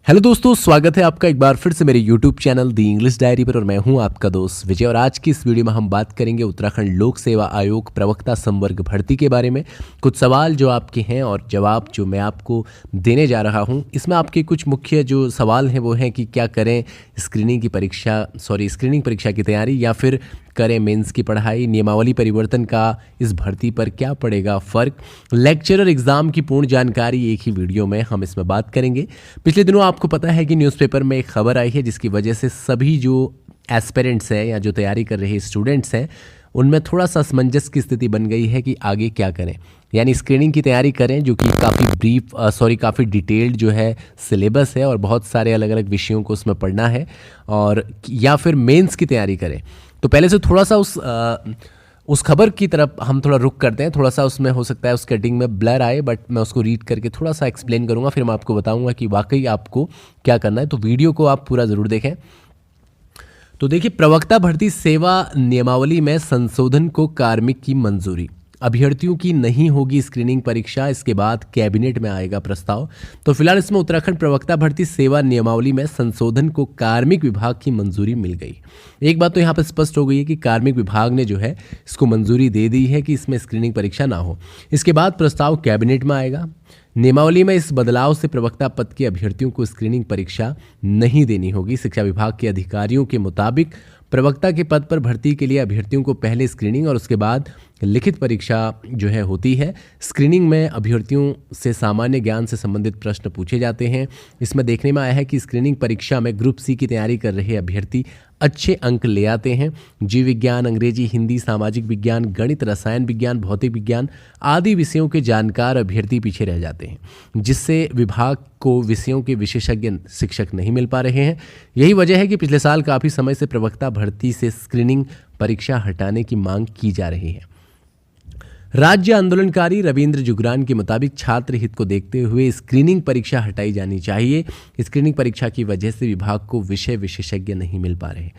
Hello दोस्तों, स्वागत है आपका एक बार फिर से मेरे YouTube चैनल दी इंग्लिश डायरी पर। और मैं हूं आपका दोस्त विजय। और आज की इस वीडियो में हम बात करेंगे उत्तराखंड लोक सेवा आयोग प्रवक्ता संवर्ग भर्ती के बारे में। कुछ सवाल जो आपके हैं और जवाब जो मैं आपको देने जा रहा हूं। इसमें आपके कुछ मुख्य जो सवाल हैं वो हैं कि क्या करें स्क्रीनिंग परीक्षा की तैयारी या फिर करें मेंस की पढ़ाई, नियमावली परिवर्तन का इस भर्ती पर क्या पड़ेगा फ़र्क, लेक्चरर एग्ज़ाम की पूर्ण जानकारी एक ही वीडियो में हम इसमें बात करेंगे। पिछले दिनों आपको पता है कि न्यूज़पेपर में एक खबर आई है जिसकी वजह से सभी जो एस्पिरेंट्स हैं या जो तैयारी कर रहे स्टूडेंट्स हैं उनमें थोड़ा सा असमंजस की स्थिति बन गई है कि आगे क्या करें। यानी स्क्रीनिंग की तैयारी करें जो कि काफ़ी डिटेल्ड जो है सिलेबस है और बहुत सारे अलग अलग विषयों को उसमें पढ़ना है, और या फिर मेंस की तैयारी करें। तो पहले से थोड़ा सा उस खबर की तरफ हम थोड़ा रुक करते हैं। थोड़ा सा उसमें हो सकता है उस कटिंग में ब्लर आए, बट मैं उसको रीड करके थोड़ा सा एक्सप्लेन करूंगा, फिर मैं आपको बताऊंगा कि वाकई आपको क्या करना है। तो वीडियो को आप पूरा ज़रूर देखें। तो देखिए, प्रवक्ता भर्ती सेवा नियमावली में संशोधन को कार्मिक की मंजूरी। अभ्यर्थियों की नहीं होगी स्क्रीनिंग परीक्षा, इसके बाद कैबिनेट में आएगा प्रस्ताव। तो फिलहाल इसमें उत्तराखंड प्रवक्ता भर्ती सेवा नियमावली में संशोधन को कार्मिक विभाग की मंजूरी मिल गई। एक बात तो यहाँ पर स्पष्ट हो गई है कि कार्मिक विभाग ने जो है इसको मंजूरी दे दी है कि इसमें स्क्रीनिंग परीक्षा ना हो। इसके बाद प्रस्ताव कैबिनेट में आएगा। नियमावली में इस बदलाव से प्रवक्ता पद के अभ्यर्थियों को स्क्रीनिंग परीक्षा नहीं देनी होगी। शिक्षा विभाग के अधिकारियों के मुताबिक प्रवक्ता के पद पर भर्ती के लिए अभ्यर्थियों को पहले स्क्रीनिंग और उसके बाद लिखित परीक्षा जो है होती है। स्क्रीनिंग में अभ्यर्थियों से सामान्य ज्ञान से संबंधित प्रश्न पूछे जाते हैं। इसमें देखने में आया है कि स्क्रीनिंग परीक्षा में ग्रुप सी की तैयारी कर रहे अभ्यर्थी अच्छे अंक ले आते हैं। जीव विज्ञान, अंग्रेजी, हिंदी, सामाजिक विज्ञान, गणित, रसायन विज्ञान, भौतिक विज्ञान आदि विषयों के जानकार अभ्यर्थी पीछे रह जाते हैं, जिससे विभाग को विषयों के विशेषज्ञ शिक्षक नहीं मिल पा रहे हैं। यही वजह है कि पिछले साल काफ़ी समय से प्रवक्ता भर्ती से स्क्रीनिंग परीक्षा हटाने की मांग की जा रही है। राज्य आंदोलनकारी रविंद्र जुगरान के मुताबिक छात्र हित को देखते हुए स्क्रीनिंग परीक्षा हटाई जानी चाहिए। स्क्रीनिंग परीक्षा की वजह से विभाग को विषय विशेषज्ञ नहीं मिल पा रहे।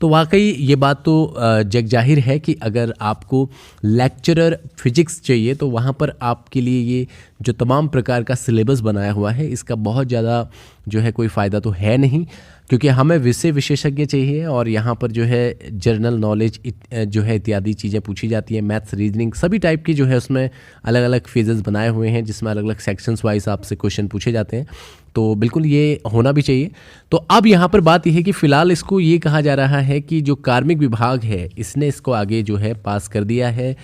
तो वाकई ये बात तो जग जाहिर है कि अगर आपको लेक्चरर फिजिक्स चाहिए तो वहाँ पर आपके लिए ये जो तमाम प्रकार का सिलेबस बनाया हुआ है इसका बहुत ज़्यादा जो है कोई फ़ायदा तो है नहीं, क्योंकि हमें विषय विशेषज्ञ चाहिए और यहाँ पर जो है जनरल नॉलेज जो है इत्यादि चीज़ें पूछी जाती है। मैथ्स, रीजनिंग सभी टाइप की जो है उसमें अलग अलग फेजेस बनाए हुए हैं जिसमें अलग अलग सेक्शंस वाइज आपसे क्वेश्चन पूछे जाते हैं। तो बिल्कुल ये होना भी चाहिए। तो अब यहाँ पर बात यह है कि फ़िलहाल इसको ये कहा जा रहा है कि जो कार्मिक विभाग है इसने इसको आगे जो है पास कर दिया है।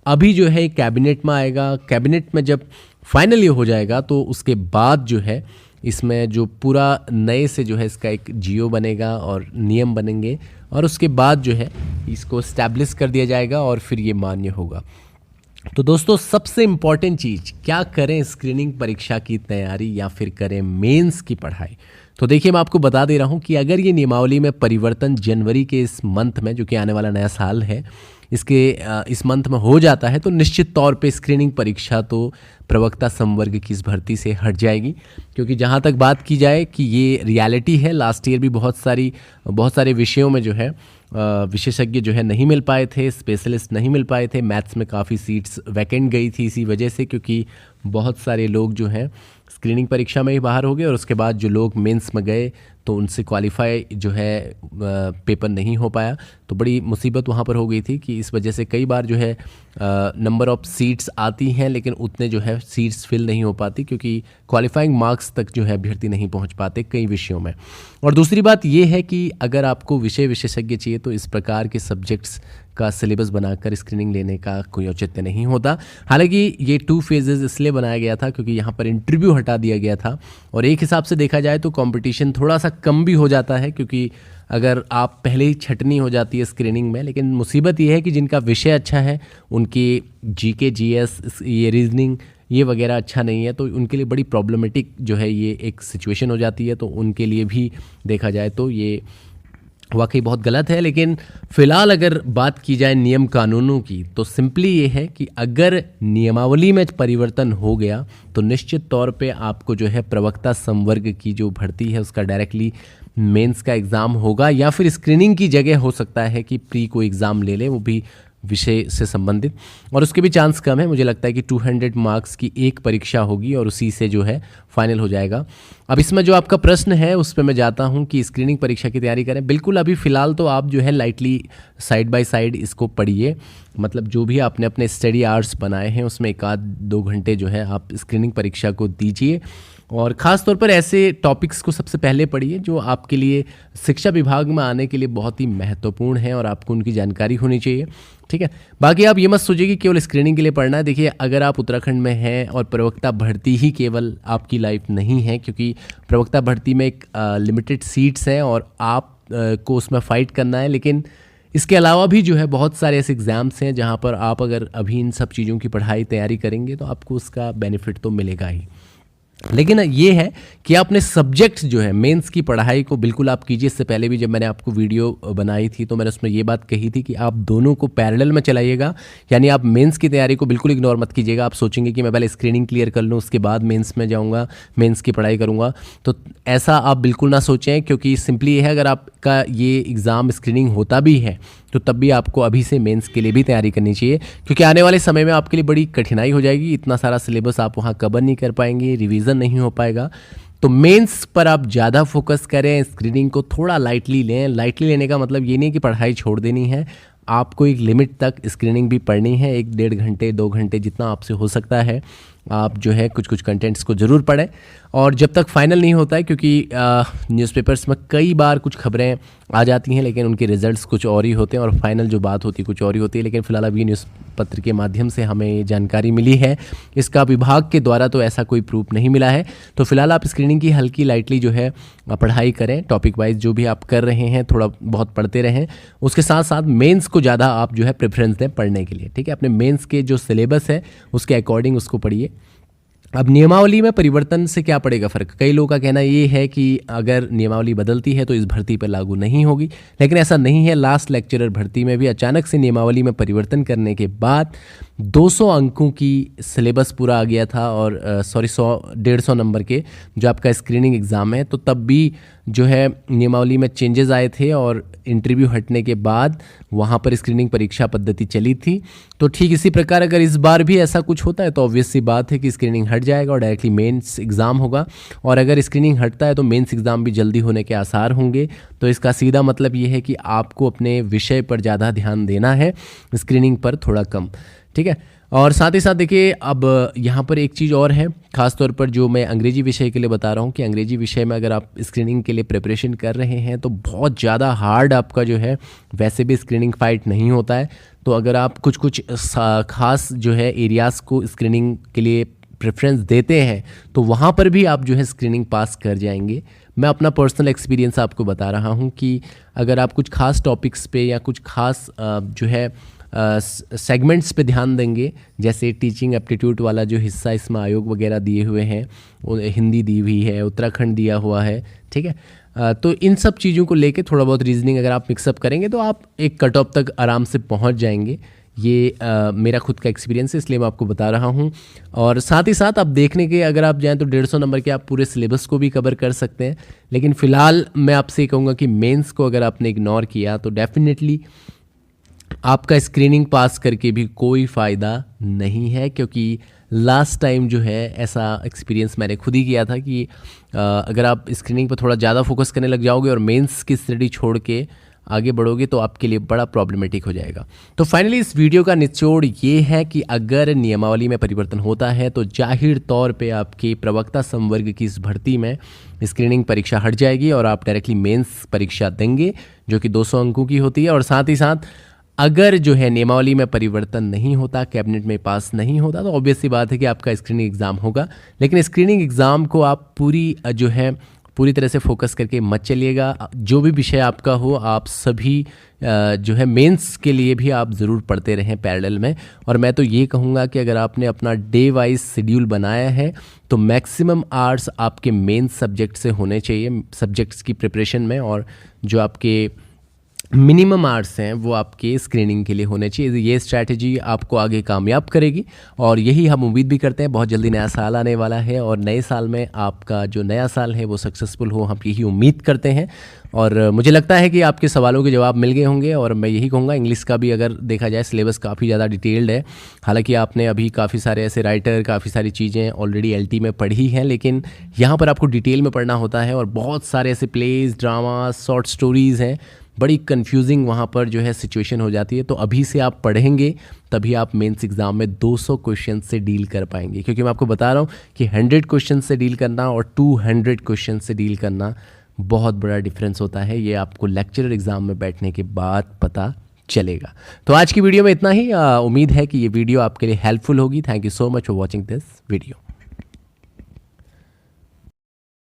अभी जो है कैबिनेट में आएगा। कैबिनेट में जब फाइनल ये हो जाएगा तो उसके बाद जो है इसमें जो पूरा नए से जो है इसका एक जियो बनेगा और नियम बनेंगे और उसके बाद जो है इसको स्टैब्लिश कर दिया जाएगा और फिर ये मान्य होगा। तो दोस्तों, सबसे इम्पॉर्टेंट चीज़, क्या करें स्क्रीनिंग परीक्षा की तैयारी या फिर करें मेंस की पढ़ाई। तो देखिए, मैं आपको बता दे रहा हूँ कि अगर ये नियमावली में परिवर्तन जनवरी के इस मंथ में, जो कि आने वाला नया साल है, इस मंथ में हो जाता है तो निश्चित तौर पे स्क्रीनिंग परीक्षा तो प्रवक्ता संवर्ग की इस भर्ती से हट जाएगी। क्योंकि जहाँ तक बात की जाए कि ये रियलिटी है, लास्ट ईयर भी बहुत सारे विषयों में जो है विशेषज्ञ जो है नहीं मिल पाए थे, स्पेशलिस्ट नहीं मिल पाए थे। मैथ्स में काफ़ी सीट्स वैकेंट गई थी इसी वजह से, क्योंकि बहुत सारे लोग जो हैं स्क्रीनिंग परीक्षा में ही बाहर हो गए और उसके बाद जो लोग मेंस में गए तो उनसे क्वालिफाई जो है पेपर नहीं हो पाया। तो बड़ी मुसीबत वहाँ पर हो गई थी कि इस वजह से कई बार जो है नंबर ऑफ़ सीट्स आती हैं लेकिन उतने जो है सीट्स फिल नहीं हो पाती, क्योंकि क्वालिफाइंग मार्क्स तक जो है अभ्यर्थी नहीं पहुँच पाते कई विषयों में। और दूसरी बात ये है कि अगर आपको विषय विशेषज्ञ चाहिए तो इस प्रकार के सब्जेक्ट्स का सिलेबस बनाकर स्क्रीनिंग लेने का कोई औचित्य नहीं होता। हालांकि ये 2 फेजेस इसलिए बनाया गया था क्योंकि यहाँ पर इंटरव्यू हटा दिया गया था और एक हिसाब से देखा जाए तो कंपटीशन थोड़ा सा कम भी हो जाता है, क्योंकि अगर आप पहले ही छटनी हो जाती है स्क्रीनिंग में। लेकिन मुसीबत ये है कि जिनका विषय अच्छा है उनकी जीके, जीएस, ये रीजनिंग ये वगैरह अच्छा नहीं है, तो उनके लिए बड़ी प्रॉब्लमेटिक जो है ये एक सिचुएशन हो जाती है। तो उनके लिए भी देखा जाए तो ये वाकई बहुत गलत है। लेकिन फ़िलहाल अगर बात की जाए नियम कानूनों की तो सिंपली ये है कि अगर नियमावली में परिवर्तन हो गया तो निश्चित तौर पे आपको जो है प्रवक्ता संवर्ग की जो भर्ती है उसका डायरेक्टली मेंस का एग्ज़ाम होगा, या फिर स्क्रीनिंग की जगह हो सकता है कि प्री को एग्ज़ाम ले लें, वो भी विषय से संबंधित, और उसके भी चांस कम है। मुझे लगता है कि 200 मार्क्स की एक परीक्षा होगी और उसी से जो है फाइनल हो जाएगा। अब इसमें जो आपका प्रश्न है उस पर मैं जाता हूं कि स्क्रीनिंग परीक्षा की तैयारी करें। बिल्कुल अभी फ़िलहाल तो आप जो है लाइटली साइड बाय साइड इसको पढ़िए, मतलब जो भी आपने अपने स्टडी आवर्स बनाए हैं उसमें 1-2 घंटे जो है आप स्क्रीनिंग परीक्षा को दीजिए, और ख़ास तौर पर ऐसे टॉपिक्स को सबसे पहले पढ़िए जो आपके लिए शिक्षा विभाग में आने के लिए बहुत ही महत्वपूर्ण है और आपको उनकी जानकारी होनी चाहिए। ठीक है, बाकी आप ये मत सोचिए कि केवल स्क्रीनिंग के लिए पढ़ना है। देखिए, अगर आप उत्तराखंड में हैं और प्रवक्ता भर्ती ही केवल आपकी लाइफ नहीं है, क्योंकि प्रवक्ता भर्ती में एक लिमिटेड सीट्स हैं और आप को उसमें फ़ाइट करना है, लेकिन इसके अलावा भी जो है बहुत सारे ऐसे एग्ज़ाम्स हैं जहाँ पर आप अगर अभी इन सब चीज़ों की पढ़ाई तैयारी करेंगे तो आपको उसका बेनिफिट तो मिलेगा ही। लेकिन ये है कि आपने सब्जेक्ट्स जो है मेंस की पढ़ाई को बिल्कुल आप कीजिए। इससे पहले भी जब मैंने आपको वीडियो बनाई थी तो मैंने उसमें ये बात कही थी कि आप दोनों को पैरेलल में चलाइएगा, यानी आप मेंस की तैयारी को बिल्कुल इग्नोर मत कीजिएगा। आप सोचेंगे कि मैं पहले स्क्रीनिंग क्लियर कर लूँ उसके बाद मेंस में जाऊँगा, मेंस की पढ़ाई करूँगा, तो ऐसा आप बिल्कुल ना सोचें, क्योंकि सिंपली ये है अगर आपका ये एग्ज़ाम स्क्रीनिंग होता भी है तो तब भी आपको अभी से मेंस के लिए भी तैयारी करनी चाहिए, क्योंकि आने वाले समय में आपके लिए बड़ी कठिनाई हो जाएगी। इतना सारा सिलेबस आप वहाँ कवर नहीं कर पाएंगे, रिवीजन नहीं हो पाएगा। तो मेंस पर आप ज़्यादा फोकस करें, स्क्रीनिंग को थोड़ा लाइटली लें। लाइटली लेने का मतलब ये नहीं कि पढ़ाई छोड़ देनी है, आपको एक लिमिट तक स्क्रीनिंग भी पढ़नी है, 1-1.5 घंटे 2 घंटे जितना आपसे हो सकता है आप जो है कुछ कुछ कंटेंट्स को ज़रूर पढ़ें। और जब तक फाइनल नहीं होता है, क्योंकि न्यूज़पेपर्स में कई बार कुछ खबरें आ जाती हैं लेकिन उनके रिजल्ट्स कुछ और ही होते हैं और फाइनल जो बात होती है कुछ और ही होती है। लेकिन फ़िलहाल अभी न्यूज़ पत्र के माध्यम से हमें ये जानकारी मिली है, इसका विभाग के द्वारा तो ऐसा कोई प्रूफ नहीं मिला है। तो फिलहाल आप स्क्रीनिंग की हल्की लाइटली जो है पढ़ाई करें, टॉपिक वाइज जो भी आप कर रहे हैं थोड़ा बहुत पढ़ते रहें। उसके साथ साथ मेंस को ज़्यादा आप जो है प्रेफरेंस दें पढ़ने के लिए। ठीक है, अपने मेंस के जो सिलेबस है उसके अकॉर्डिंग उसको पढ़िए। अब नियमावली में परिवर्तन से क्या पड़ेगा फ़र्क? कई लोगों का कहना ये है कि अगर नियमावली बदलती है तो इस भर्ती पर लागू नहीं होगी, लेकिन ऐसा नहीं है। लास्ट लेक्चरर भर्ती में भी अचानक से नियमावली में परिवर्तन करने के बाद 200 अंकों की सिलेबस पूरा आ गया था, और 150 नंबर के जो आपका स्क्रीनिंग एग्ज़ाम है, तो तब भी जो है नियमावली में चेंजेस आए थे और इंटरव्यू हटने के बाद वहाँ पर स्क्रीनिंग परीक्षा पद्धति चली थी। तो ठीक इसी प्रकार अगर इस बार भी ऐसा कुछ होता है तो ऑब्वियस सी बात है कि स्क्रीनिंग हट जाएगा और डायरेक्टली मेंस एग्ज़ाम होगा, और अगर स्क्रीनिंग हटता है तो मेंस एग्ज़ाम भी जल्दी होने के आसार होंगे। तो इसका सीधा मतलब ये है कि आपको अपने विषय पर ज़्यादा ध्यान देना है, स्क्रीनिंग पर थोड़ा कम। ठीक है, और साथ ही साथ देखिए अब यहाँ पर एक चीज़ और है, ख़ास तौर पर जो मैं अंग्रेजी विषय के लिए बता रहा हूँ कि अंग्रेजी विषय में अगर आप स्क्रीनिंग के लिए प्रिपरेशन कर रहे हैं तो बहुत ज़्यादा हार्ड आपका जो है वैसे भी स्क्रीनिंग फाइट नहीं होता है। तो अगर आप कुछ कुछ ख़ास जो है एरियाज़ को स्क्रीनिंग के लिए प्रेफरेंस देते हैं तो वहाँ पर भी आप जो है स्क्रीनिंग पास कर जाएंगे। मैं अपना पर्सनल एक्सपीरियंस आपको बता रहा हूँ कि अगर आप कुछ खास टॉपिक्स पे या कुछ खास जो है सेगमेंट्स पे ध्यान देंगे, जैसे टीचिंग एप्टीट्यूड वाला जो हिस्सा इसमें आयोग वगैरह दिए हुए हैं, हिंदी दी हुई है, उत्तराखंड दिया हुआ है, ठीक है, तो इन सब चीज़ों को लेके थोड़ा बहुत रीजनिंग अगर आप मिक्सअप करेंगे तो आप एक कट ऑफ तक आराम से पहुंच जाएंगे। ये मेरा खुद का एक्सपीरियंस है, इसलिए मैं आपको बता रहा हूँ। और साथ ही साथ आप देखने के अगर आप जाएँ तो 150 नंबर के आप पूरे सिलेबस को भी कवर कर सकते हैं। लेकिन फ़िलहाल मैं आपसे कहूँगा कि मेंस को अगर आपने इग्नोर किया तो डेफिनेटली आपका स्क्रीनिंग पास करके भी कोई फ़ायदा नहीं है, क्योंकि लास्ट टाइम जो है ऐसा एक्सपीरियंस मैंने खुद ही किया था कि अगर आप स्क्रीनिंग पर थोड़ा ज़्यादा फोकस करने लग जाओगे और मेंस की स्टडी छोड़ के आगे बढ़ोगे तो आपके लिए बड़ा प्रॉब्लमेटिक हो जाएगा। तो फाइनली इस वीडियो का निचोड़ ये है कि अगर नियमावली में परिवर्तन होता है तो जाहिर तौर पे आपके प्रवक्ता संवर्ग की इस भर्ती में स्क्रीनिंग परीक्षा हट जाएगी और आप डायरेक्टली मेंस परीक्षा देंगे जो कि 200 अंकों की होती है। और साथ ही साथ अगर जो है नियमावली में परिवर्तन नहीं होता, कैबिनेट में पास नहीं होता, तो ऑब्वियस सी बात है कि आपका स्क्रीनिंग एग्ज़ाम होगा। लेकिन स्क्रीनिंग एग्ज़ाम को आप पूरी तरह से फोकस करके मत चलिएगा। जो भी विषय आपका हो आप सभी जो है मेंस के लिए भी आप ज़रूर पढ़ते रहें पैरेलल में। और मैं तो ये कहूँगा कि अगर आपने अपना डे वाइज शेड्यूल बनाया है तो मैक्सिमम आवर्स आपके मेंस सब्जेक्ट से होने चाहिए, सब्जेक्ट्स की प्रिपरेशन में। और जो आपके मिनिमम आवर्स हैं वो आपके स्क्रीनिंग के लिए होने चाहिए। ये स्ट्रैटेजी आपको आगे कामयाब करेगी और यही हम उम्मीद भी करते हैं। बहुत जल्दी नया साल आने वाला है और नए साल में आपका जो नया साल है वो सक्सेसफुल हो, हम यही उम्मीद करते हैं। और मुझे लगता है कि आपके सवालों के जवाब मिल गए होंगे। और मैं यही कहूँगा, इंग्लिश का भी अगर देखा जाए सिलेबस काफ़ी ज़्यादा डिटेल्ड है। हालांकि आपने अभी काफ़ी सारे ऐसे राइटर, काफ़ी सारी चीज़ें ऑलरेडी एलटी में पढ़ी हैं, लेकिन यहाँ पर आपको डिटेल में पढ़ना होता है। और बहुत सारे ऐसे प्लेज, ड्रामा, शॉर्ट स्टोरीज़ हैं, बड़ी कंफ्यूजिंग वहाँ पर जो है सिचुएशन हो जाती है। तो अभी से आप पढ़ेंगे तभी आप मेंस एग्ज़ाम में 200 क्वेश्चन से डील कर पाएंगे। क्योंकि मैं आपको बता रहा हूँ कि 100 क्वेश्चन से डील करना और 200 क्वेश्चन से डील करना बहुत बड़ा डिफरेंस होता है। ये आपको लेक्चरर एग्ज़ाम में बैठने के बाद पता चलेगा। तो आज की वीडियो में इतना ही। उम्मीद है कि ये वीडियो आपके लिए हेल्पफुल होगी। Thank you so much for watching this video.